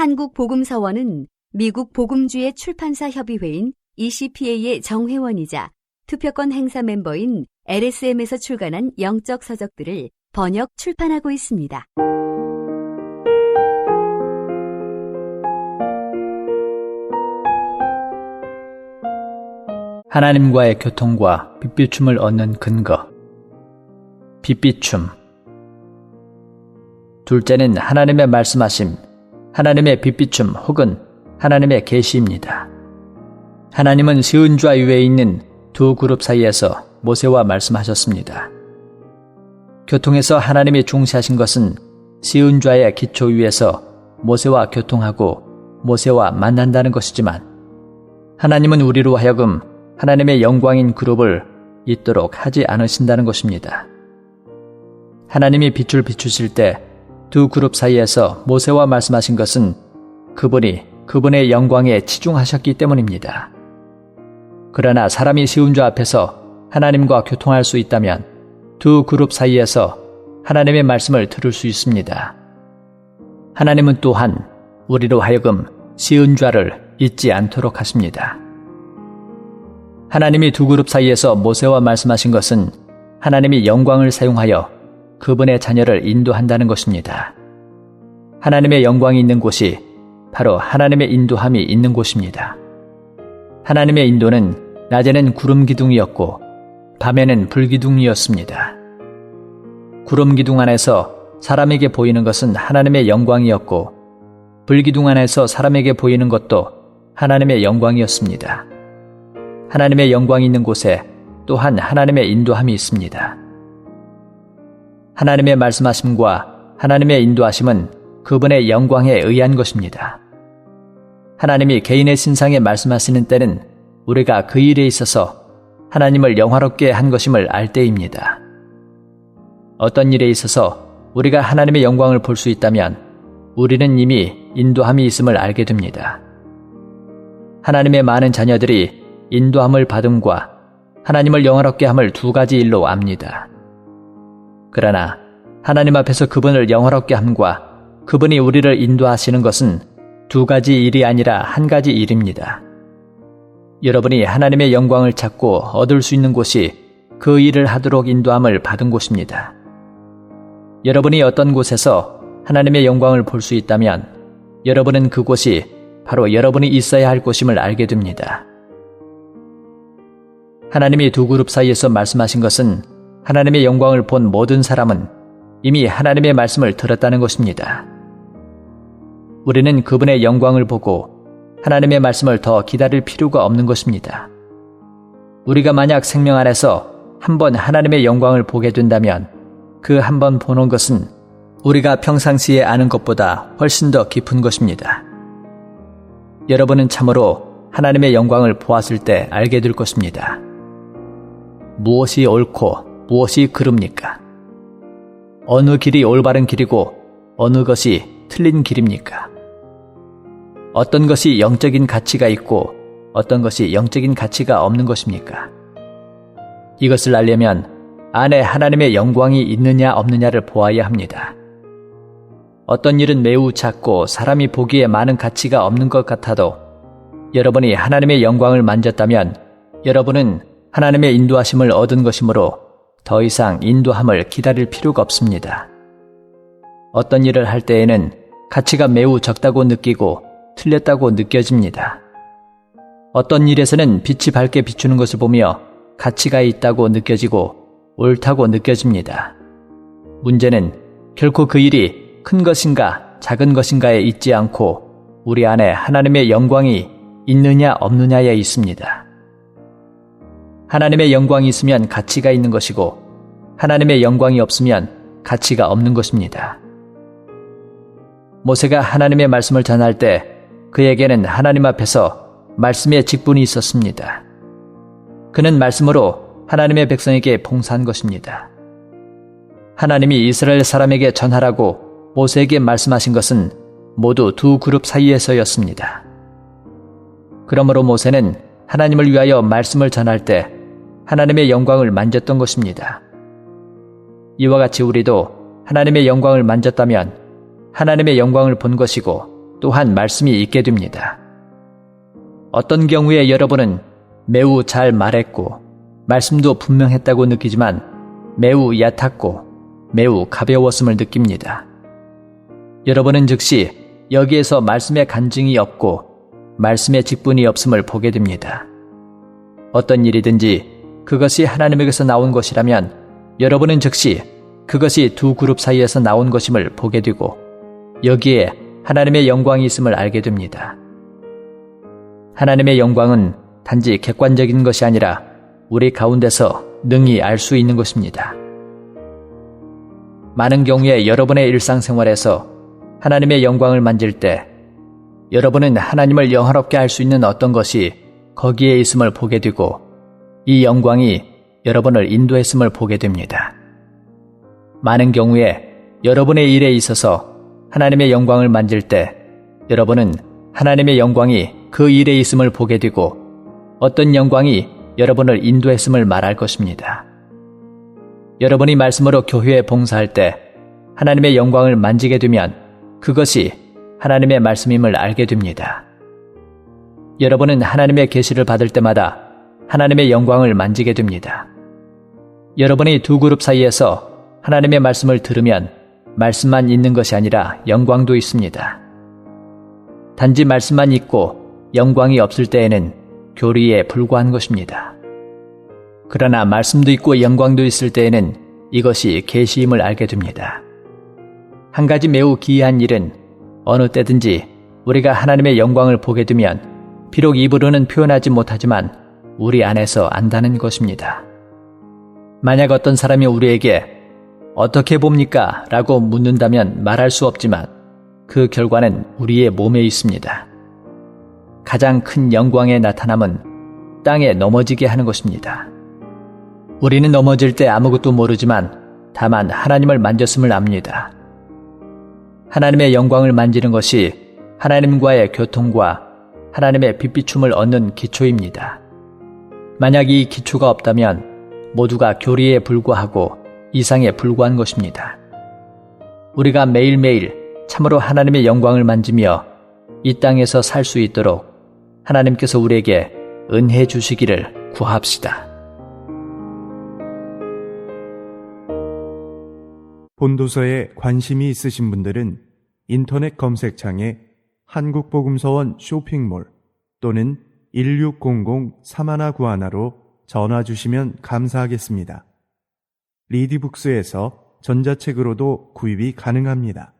한국복음서원은 미국 복음주의 출판사 협의회인 ECPA의 정회원이자 투표권 행사 멤버인 LSM에서 출간한 영적 서적들을 번역 출판하고 있습니다. 하나님과의 교통과 빛비춤을 얻는 근거. 빛비춤. 둘째는 하나님의 말씀하심, 하나님의 빛비춤 혹은 하나님의 계시입니다. 하나님은 시은좌 위에 있는 두 그룹 사이에서 모세와 말씀하셨습니다. 교통에서 하나님이 중시하신 것은 시은좌의 기초 위에서 모세와 교통하고 모세와 만난다는 것이지만, 하나님은 우리로 하여금 하나님의 영광인 그룹을 잇도록 하지 않으신다는 것입니다. 하나님이 빛을 비추실 때 두 그룹 사이에서 모세와 말씀하신 것은 그분이 그분의 영광에 치중하셨기 때문입니다. 그러나 사람이 시운좌 앞에서 하나님과 교통할 수 있다면 두 그룹 사이에서 하나님의 말씀을 들을 수 있습니다. 하나님은 또한 우리로 하여금 시은좌를 잊지 않도록 하십니다. 하나님이 두 그룹 사이에서 모세와 말씀하신 것은 하나님이 영광을 사용하여 그분의 자녀를 인도한다는 것입니다. 하나님의 영광이 있는 곳이 바로 하나님의 인도함이 있는 곳입니다. 하나님의 인도는 낮에는 구름 기둥이었고 밤에는 불 기둥이었습니다. 구름 기둥 안에서 사람에게 보이는 것은 하나님의 영광이었고 불 기둥 안에서 사람에게 보이는 것도 하나님의 영광이었습니다. 하나님의 영광이 있는 곳에 또한 하나님의 인도함이 있습니다. 하나님의 말씀하심과 하나님의 인도하심은 그분의 영광에 의한 것입니다. 하나님이 개인의 신상에 말씀하시는 때는 우리가 그 일에 있어서 하나님을 영화롭게 한 것임을 알 때입니다. 어떤 일에 있어서 우리가 하나님의 영광을 볼 수 있다면 우리는 이미 인도함이 있음을 알게 됩니다. 하나님의 많은 자녀들이 인도함을 받음과 하나님을 영화롭게 함을 두 가지 일로 압니다. 그러나 하나님 앞에서 그분을 영화롭게 함과 그분이 우리를 인도하시는 것은 두 가지 일이 아니라 한 가지 일입니다. 여러분이 하나님의 영광을 찾고 얻을 수 있는 곳이 그 일을 하도록 인도함을 받은 곳입니다. 여러분이 어떤 곳에서 하나님의 영광을 볼 수 있다면 여러분은 그곳이 바로 여러분이 있어야 할 곳임을 알게 됩니다. 하나님이 두 그룹 사이에서 말씀하신 것은 하나님의 영광을 본 모든 사람은 이미 하나님의 말씀을 들었다는 것입니다. 우리는 그분의 영광을 보고 하나님의 말씀을 더 기다릴 필요가 없는 것입니다. 우리가 만약 생명 안에서 한번 하나님의 영광을 보게 된다면 그 한 번 보는 것은 우리가 평상시에 아는 것보다 훨씬 더 깊은 것입니다. 여러분은 참으로 하나님의 영광을 보았을 때 알게 될 것입니다. 무엇이 옳고 무엇이 그릅니까? 어느 길이 올바른 길이고 어느 것이 틀린 길입니까? 어떤 것이 영적인 가치가 있고 어떤 것이 영적인 가치가 없는 것입니까? 이것을 알려면 안에 하나님의 영광이 있느냐 없느냐를 보아야 합니다. 어떤 일은 매우 작고 사람이 보기에 많은 가치가 없는 것 같아도 여러분이 하나님의 영광을 만졌다면 여러분은 하나님의 인도하심을 얻은 것이므로 더 이상 인도함을 기다릴 필요가 없습니다. 어떤 일을 할 때에는 가치가 매우 적다고 느끼고 틀렸다고 느껴집니다. 어떤 일에서는 빛이 밝게 비추는 것을 보며 가치가 있다고 느껴지고 옳다고 느껴집니다. 문제는 결코 그 일이 큰 것인가 작은 것인가에 있지 않고 우리 안에 하나님의 영광이 있느냐 없느냐에 있습니다. 하나님의 영광이 있으면 가치가 있는 것이고 하나님의 영광이 없으면 가치가 없는 것입니다. 모세가 하나님의 말씀을 전할 때 그에게는 하나님 앞에서 말씀의 직분이 있었습니다. 그는 말씀으로 하나님의 백성에게 봉사한 것입니다. 하나님이 이스라엘 사람에게 전하라고 모세에게 말씀하신 것은 모두 두 그룹 사이에서였습니다. 그러므로 모세는 하나님을 위하여 말씀을 전할 때 하나님의 영광을 만졌던 것입니다. 이와 같이 우리도 하나님의 영광을 만졌다면 하나님의 영광을 본 것이고 또한 말씀이 있게 됩니다. 어떤 경우에 여러분은 매우 잘 말했고 말씀도 분명했다고 느끼지만 매우 얕았고 매우 가벼웠음을 느낍니다. 여러분은 즉시 여기에서 말씀의 간증이 없고 말씀의 직분이 없음을 보게 됩니다. 어떤 일이든지 그것이 하나님에게서 나온 것이라면 여러분은 즉시 그것이 두 그룹 사이에서 나온 것임을 보게 되고 여기에 하나님의 영광이 있음을 알게 됩니다. 하나님의 영광은 단지 객관적인 것이 아니라 우리 가운데서 능히 알 수 있는 것입니다. 많은 경우에 여러분의 일상생활에서 하나님의 영광을 만질 때 여러분은 하나님을 영화롭게 할 수 있는 어떤 것이 거기에 있음을 보게 되고 이 영광이 여러분을 인도했음을 보게 됩니다. 많은 경우에 여러분의 일에 있어서 하나님의 영광을 만질 때 여러분은 하나님의 영광이 그 일에 있음을 보게 되고 어떤 영광이 여러분을 인도했음을 말할 것입니다. 여러분이 말씀으로 교회에 봉사할 때 하나님의 영광을 만지게 되면 그것이 하나님의 말씀임을 알게 됩니다. 여러분은 하나님의 계시를 받을 때마다 하나님의 영광을 만지게 됩니다. 여러분이 두 그룹 사이에서 하나님의 말씀을 들으면 말씀만 있는 것이 아니라 영광도 있습니다. 단지 말씀만 있고 영광이 없을 때에는 교리에 불과한 것입니다. 그러나 말씀도 있고 영광도 있을 때에는 이것이 계시임을 알게 됩니다. 한 가지 매우 기이한 일은 어느 때든지 우리가 하나님의 영광을 보게 되면 비록 입으로는 표현하지 못하지만 우리 안에서 안다는 것입니다. 만약 어떤 사람이 우리에게 어떻게 봅니까? 라고 묻는다면 말할 수 없지만 그 결과는 우리의 몸에 있습니다. 가장 큰 영광의 나타남은 땅에 넘어지게 하는 것입니다. 우리는 넘어질 때 아무것도 모르지만 다만 하나님을 만졌음을 압니다. 하나님의 영광을 만지는 것이 하나님과의 교통과 하나님의 빛비춤을 얻는 기초입니다. 만약 이 기초가 없다면 모두가 교리에 불과하고 이상에 불과한 것입니다. 우리가 매일매일 참으로 하나님의 영광을 만지며 이 땅에서 살 수 있도록 하나님께서 우리에게 은혜 주시기를 구합시다. 본도서에 관심이 있으신 분들은 인터넷 검색창에 한국복음서원 쇼핑몰 또는 1600-3191로 전화 주시면 감사하겠습니다. 리디북스에서 전자책으로도 구입이 가능합니다.